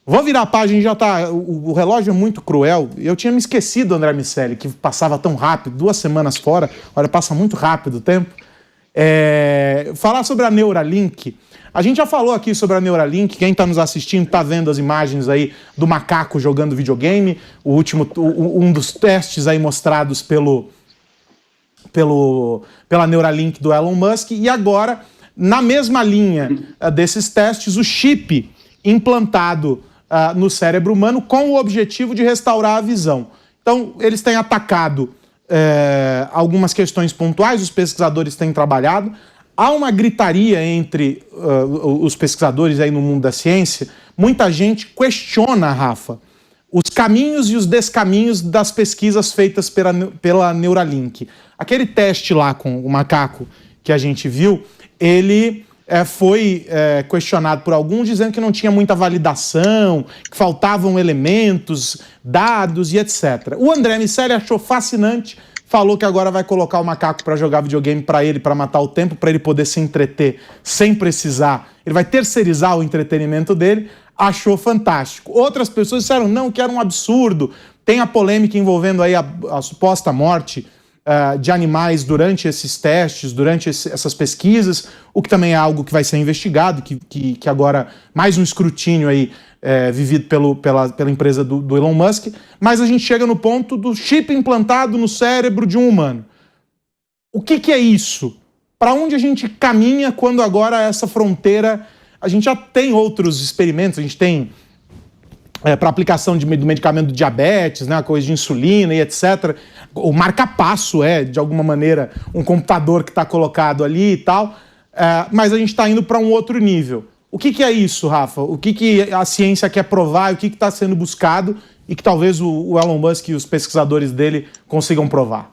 Vou virar a página, já tá. O relógio é muito cruel. Eu tinha me esquecido, André Miceli, que passava tão rápido, 2 semanas fora. Olha, passa muito rápido o tempo. Falar sobre a Neuralink. A gente já falou aqui sobre a Neuralink. Quem está nos assistindo está vendo as imagens aí do macaco jogando videogame. Um dos testes aí mostrados pela Neuralink do Elon Musk. E agora, na mesma linha desses testes, o chip implantado no cérebro humano com o objetivo de restaurar a visão. Então, eles têm atacado algumas questões pontuais, os pesquisadores têm trabalhado. Há uma gritaria entre os pesquisadores aí no mundo da ciência. Muita gente questiona, Rafa, os caminhos e os descaminhos das pesquisas feitas pela Neuralink. Aquele teste lá com o macaco que a gente viu, ele foi questionado por alguns, dizendo que não tinha muita validação, que faltavam elementos, dados e etc. O André Miceli achou fascinante, falou que agora vai colocar o macaco para jogar videogame para ele, para matar o tempo, para ele poder se entreter sem precisar. Ele vai terceirizar o entretenimento dele. Achou fantástico. Outras pessoas disseram não, que era um absurdo. Tem a polêmica envolvendo aí a suposta morte de animais durante esses testes, durante essas pesquisas, o que também é algo que vai ser investigado, que agora mais um escrutínio aí vivido pela empresa do Elon Musk. Mas a gente chega no ponto do chip implantado no cérebro de um humano. O que é isso? Para onde a gente caminha quando agora essa fronteira... A gente já tem outros experimentos, a gente tem para aplicação do medicamento do diabetes, né, coisa de insulina e etc. O marca-passo de alguma maneira, um computador que está colocado ali e tal, mas a gente está indo para um outro nível. O que é isso, Rafa? O que a ciência quer provar, o que está sendo buscado e que talvez o Elon Musk e os pesquisadores dele consigam provar?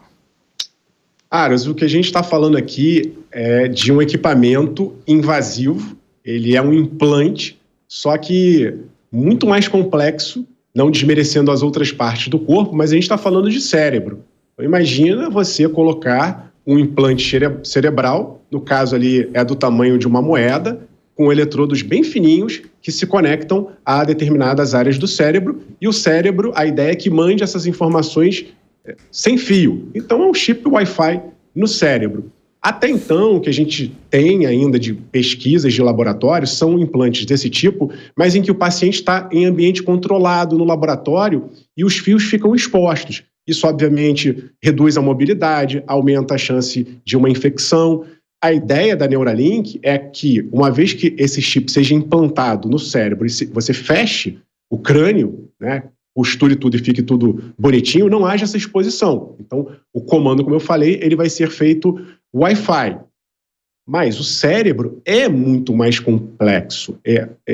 Aras, o que a gente está falando aqui é de um equipamento invasivo. Ele é um implante, só que muito mais complexo, não desmerecendo as outras partes do corpo, mas a gente está falando de cérebro. Então, imagina você colocar um implante cerebral, no caso ali é do tamanho de uma moeda, com eletrodos bem fininhos que se conectam a determinadas áreas do cérebro, e o cérebro, a ideia é que mande essas informações sem fio. Então é um chip Wi-Fi no cérebro. Até então, o que a gente tem ainda de pesquisas de laboratório são implantes desse tipo, mas em que o paciente está em ambiente controlado no laboratório e os fios ficam expostos. Isso, obviamente, reduz a mobilidade, aumenta a chance de uma infecção. A ideia da Neuralink é que, uma vez que esse chip seja implantado no cérebro e você feche o crânio, né, costure tudo e fique tudo bonitinho, não haja essa exposição. Então, o comando, como eu falei, ele vai ser feito Wi-Fi. Mas o cérebro é muito mais complexo.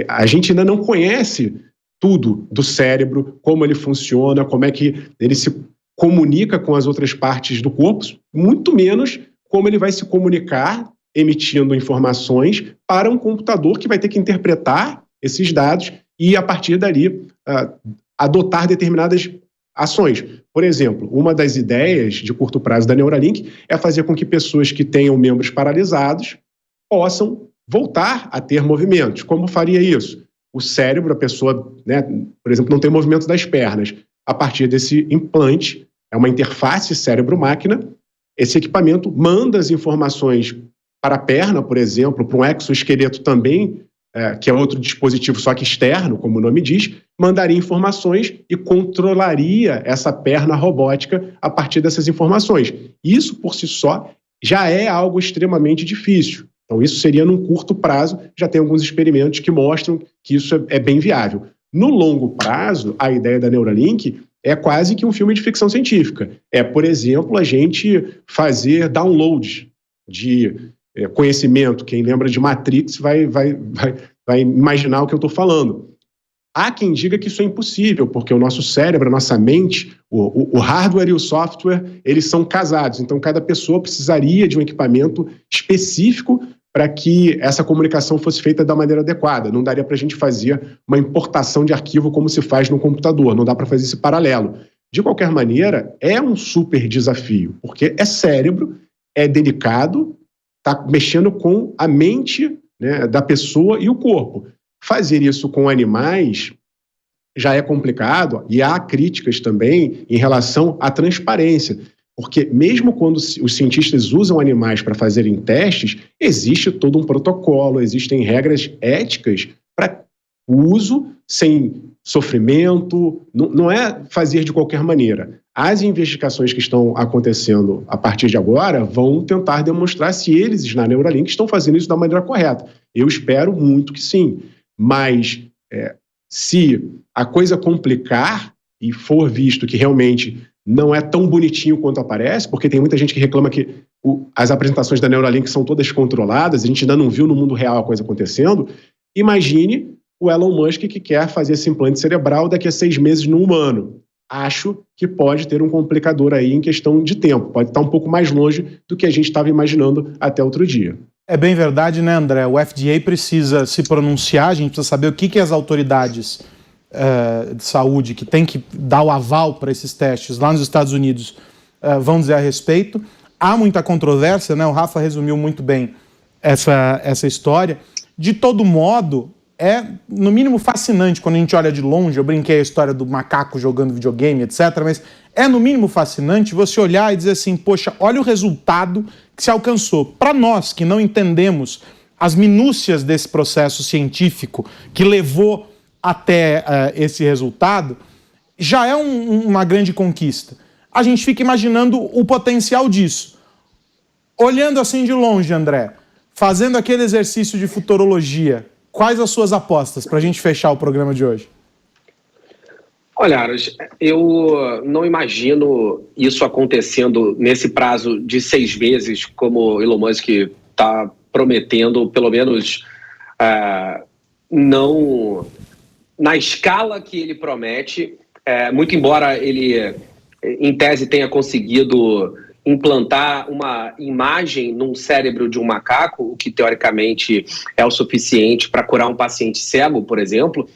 A gente ainda não conhece tudo do cérebro, como ele funciona, como é que ele se comunica com as outras partes do corpo, muito menos como ele vai se comunicar emitindo informações para um computador que vai ter que interpretar esses dados e, a partir dali, adotar determinadas ações. Por exemplo, uma das ideias de curto prazo da Neuralink é fazer com que pessoas que tenham membros paralisados possam voltar a ter movimentos. Como faria isso? O cérebro, a pessoa, né, por exemplo, não tem movimento das pernas. A partir desse implante, é uma interface cérebro-máquina, esse equipamento manda as informações para a perna, por exemplo, para um exoesqueleto também, que é outro dispositivo só que externo, como o nome diz, mandaria informações e controlaria essa perna robótica a partir dessas informações. Isso, por si só, já é algo extremamente difícil. Então, isso seria num curto prazo, já tem alguns experimentos que mostram que isso é bem viável. No longo prazo, a ideia da Neuralink é quase que um filme de ficção científica. Por exemplo, a gente fazer download de conhecimento. Quem lembra de Matrix vai imaginar o que eu estou falando. Há quem diga que isso é impossível, porque o nosso cérebro, a nossa mente, o hardware e o software, eles são casados. Então, cada pessoa precisaria de um equipamento específico para que essa comunicação fosse feita da maneira adequada. Não daria para a gente fazer uma importação de arquivo como se faz no computador. Não dá para fazer esse paralelo. De qualquer maneira, é um super desafio, porque é cérebro, é delicado, está mexendo com a mente, né, da pessoa e o corpo. Fazer isso com animais já é complicado e há críticas também em relação à transparência. Porque mesmo quando os cientistas usam animais para fazerem testes, existe todo um protocolo, existem regras éticas para o uso sem sofrimento, não é fazer de qualquer maneira. As investigações que estão acontecendo a partir de agora vão tentar demonstrar se eles, na Neuralink, estão fazendo isso da maneira correta. Eu espero muito que sim, mas se a coisa complicar e for visto que realmente não é tão bonitinho quanto aparece, porque tem muita gente que reclama que as apresentações da Neuralink são todas controladas, a gente ainda não viu no mundo real a coisa acontecendo. Imagine o Elon Musk que quer fazer esse implante cerebral daqui a 6 meses no humano. Acho que pode ter um complicador aí em questão de tempo, pode estar um pouco mais longe do que a gente estava imaginando até outro dia. É bem verdade, né, André? O FDA precisa se pronunciar, a gente precisa saber o que as autoridades de saúde que tem que dar o aval para esses testes lá nos Estados Unidos vão dizer a respeito. Há muita controvérsia, né? O Rafa resumiu muito bem essa história. De todo modo, é no mínimo fascinante quando a gente olha de longe. Eu brinquei a história do macaco jogando videogame, etc. Mas é no mínimo fascinante você olhar e dizer assim, poxa, olha o resultado que se alcançou. Para nós que não entendemos as minúcias desse processo científico que levou até esse resultado, já é uma grande conquista. A gente fica imaginando o potencial disso. Olhando assim de longe, André, fazendo aquele exercício de futurologia, quais as suas apostas para a gente fechar o programa de hoje? Olha, Aras, eu não imagino isso acontecendo nesse prazo de 6 meses, como Elon Musk está prometendo, pelo menos não na escala que ele promete, muito embora ele, em tese, tenha conseguido implantar uma imagem num cérebro de um macaco, o que teoricamente é o suficiente para curar um paciente cego, por exemplo.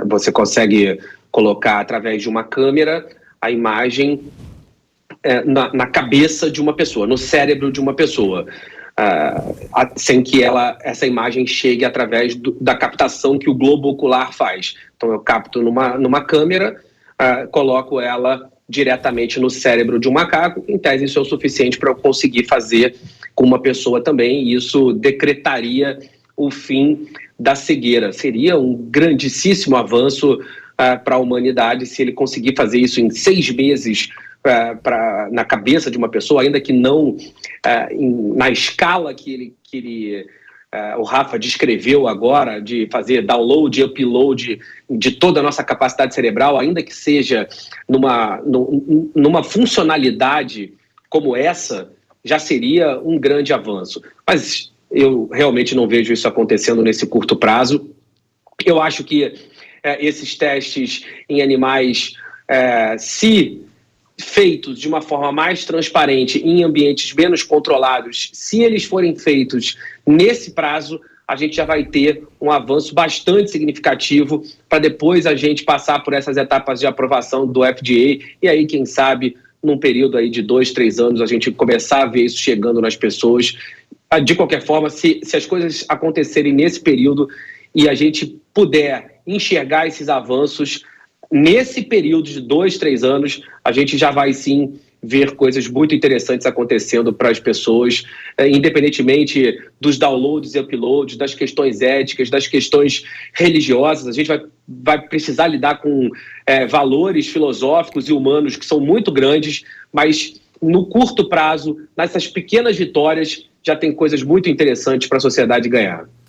Você consegue colocar através de uma câmera a imagem na cabeça de uma pessoa, no cérebro de uma pessoa, sem que essa imagem chegue através da captação que o globo ocular faz. Então eu capto numa câmera, coloco ela diretamente no cérebro de um macaco. Em tese isso é o suficiente para eu conseguir fazer com uma pessoa também, e isso decretaria o fim da cegueira. Seria um grandíssimo avanço para a humanidade se ele conseguir fazer isso em 6 meses na cabeça de uma pessoa, ainda que não na escala que o Rafa descreveu agora, de fazer download e upload de toda a nossa capacidade cerebral, ainda que seja numa funcionalidade como essa, já seria um grande avanço. Mas eu realmente não vejo isso acontecendo nesse curto prazo. Eu acho que esses testes em animais, se feitos de uma forma mais transparente, em ambientes menos controlados, se eles forem feitos nesse prazo, a gente já vai ter um avanço bastante significativo para depois a gente passar por essas etapas de aprovação do FDA, e aí, quem sabe, num período aí de 2, 3 anos, a gente começar a ver isso chegando nas pessoas. De qualquer forma, se as coisas acontecerem nesse período e a gente puder enxergar esses avanços, nesse período de 2, 3 anos, a gente já vai sim ver coisas muito interessantes acontecendo para as pessoas, independentemente dos downloads e uploads, das questões éticas, das questões religiosas. A gente vai precisar lidar com valores filosóficos e humanos que são muito grandes, mas no curto prazo, nessas pequenas vitórias, já tem coisas muito interessantes para a sociedade ganhar.